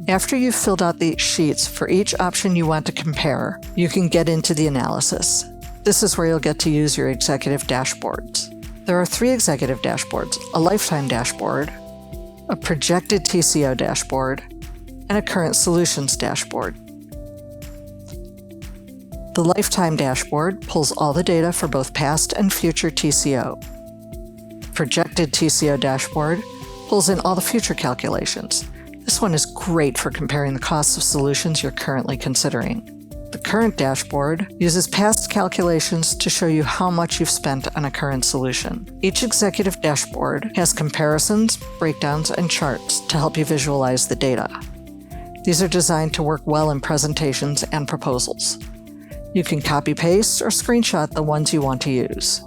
After you've filled out the sheets for each option you want to compare, you can get into the analysis. This is where you'll get to use your executive dashboards. There are 3 executive dashboards: a lifetime dashboard, a projected TCO dashboard, and a current solutions dashboard. The lifetime dashboard pulls all the data for both past and future TCO. The projected TCO dashboard pulls in all the future calculations. This one is great for comparing the costs of solutions you're currently considering. The current dashboard uses past calculations to show you how much you've spent on a current solution. Each executive dashboard has comparisons, breakdowns, and charts to help you visualize the data. These are designed to work well in presentations and proposals. You can copy-paste or screenshot the ones you want to use.